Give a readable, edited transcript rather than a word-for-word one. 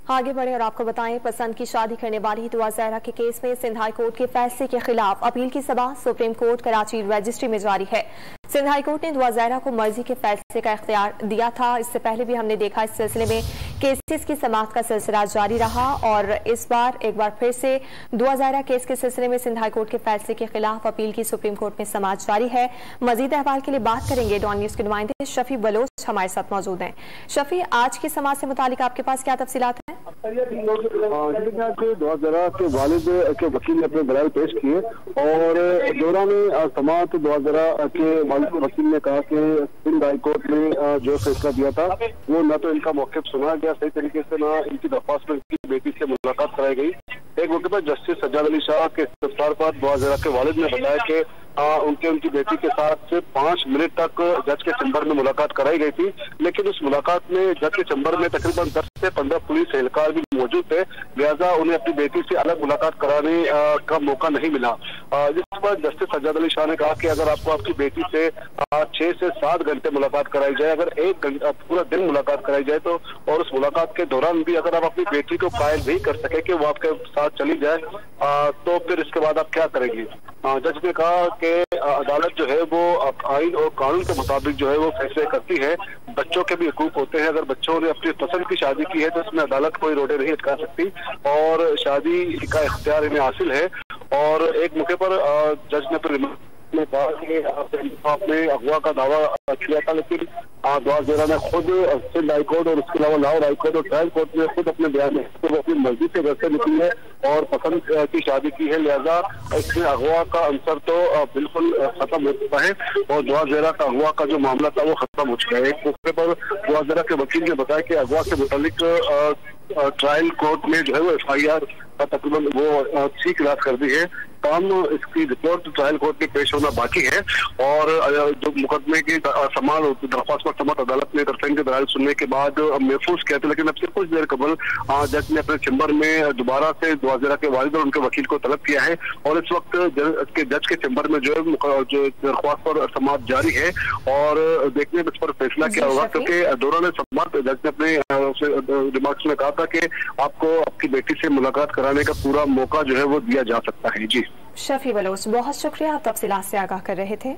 आगे बढ़े और आपको बताएं, पसंद की शादी करने वाली दुआ ज़हरा के केस में सिंध हाई कोर्ट के फैसले के खिलाफ अपील की समाअत सुप्रीम कोर्ट कराची रजिस्ट्री में जारी है। सिंध हाई कोर्ट ने दुआ ज़हरा को मर्जी के फैसले का इख्तियार दिया था। इससे पहले भी हमने देखा इस सिलसिले में केसेस की समाअत का सिलसिला जारी रहा और इस बार एक बार फिर से दुआ ज़हरा केस के सिलसिले में सिंध हाई कोर्ट के फैसले के खिलाफ अपील की सुप्रीम कोर्ट में समाअत जारी है। मजीद अहवाल के लिए बात करेंगे डॉन न्यूज़ के नुमाइंदे शफी बलोच हमारे साथ मौजूद हैं। शफी, आज की समाअत से मुतालिक आपके पास क्या तफसीलात हैं? दुआ ज़हरा के वालिद के वकील ने अपने दलाइल पेश किए और दौरान समाअत दुआ ज़हरा के वालिद के वकील ने कहा कि सिंध हाई कोर्ट ने जो फैसला दिया था वो न तो इनका मौक़िफ़ सुना गया सही तरीके से, न इनकी दरख्वास्त में इनकी बेटी से मुलाकात कराई गई। एक मौके पर जस्टिस सज्जाद अली शाह के इस्तफसार पर दुआ ज़हरा के वालिद ने बताया कि उनकी बेटी के साथ सिर्फ 5 मिनट तक जज के चैम्बर में मुलाकात कराई गई थी, लेकिन उस मुलाकात में जज के चैम्बर में तकरीबन 10 से 15 पुलिस एहलकार भी मौजूद थे, लिहाजा उन्हें अपनी बेटी से अलग मुलाकात कराने का मौका नहीं मिला। जिस पर जस्टिस सज्जाद अली शाह ने कहा कि अगर आपको आपकी बेटी से 6 से 7 घंटे मुलाकात कराई जाए, अगर 1 घंटा पूरा दिन मुलाकात कराई जाए तो और उस मुलाकात के दौरान भी अगर आप अपनी बेटी को कायल नहीं कर सके कि वो आपके साथ चली जाए तो फिर इसके बाद आप क्या करेंगी। जज ने कहा कि अदालत जो है वो आइन और कानून के मुताबिक जो है वो फैसले करती है। बच्चों के भी हकूक होते हैं, अगर बच्चों ने अपनी पसंद की शादी की है तो इसमें अदालत कोई रोड़े नहीं अटका सकती और शादी का इख्तियार इन्हें हासिल है। और एक मौके पर जज ने फिर ने कहा कि आपने अगवा का दावा किया था, लेकिन दुआ ज़हरा ने खुद सिंध हाई कोर्ट और उसके अलावा लाहौर हाई कोर्ट और ट्रायल कोर्ट में खुद अपने बयान में वो अपनी मर्जी से घर से निकली है और पसंद की शादी की है, लिहाजा इसमें अगवा का अंसर तो बिल्कुल खत्म हो चुका है और दुआ ज़हरा का अगवा का जो मामला था वो खत्म हो चुका है। एक मौके पर दुआ ज़हरा के वकील ने बताया कि अगवा के मुतालिक ट्रायल कोर्ट में जो है वो FIR तकरीबन वो 6 क्लास कर दी है। काम इसकी रिपोर्ट ट्रायल कोर्ट में पेश होना बाकी है और जो मुकदमे की समाअत दरख्वास्त पर समाअत अदालत ने तरफेन के दलाइल सुनने के बाद महफूज किया था, लेकिन अब से कुछ देर कबल जज ने अपने चैम्बर में दोबारा से दुआ ज़हरा के वालिद और उनके वकील को तलब किया है और इस वक्त जज के चैम्बर में जो है जो दरख्वास्त पर समाअत जारी है और देखने में इस पर फैसला क्या होगा, क्योंकि दौरान समाअत जज ने अपने रिमार्क्स में कहा था कि आपको आपकी बेटी से मुलाकात कराने का पूरा मौका जो है वो दिया जा सकता है। जी शफी बलोच, बहुत शुक्रिया, आप तफसीलात से आगाह कर रहे थे।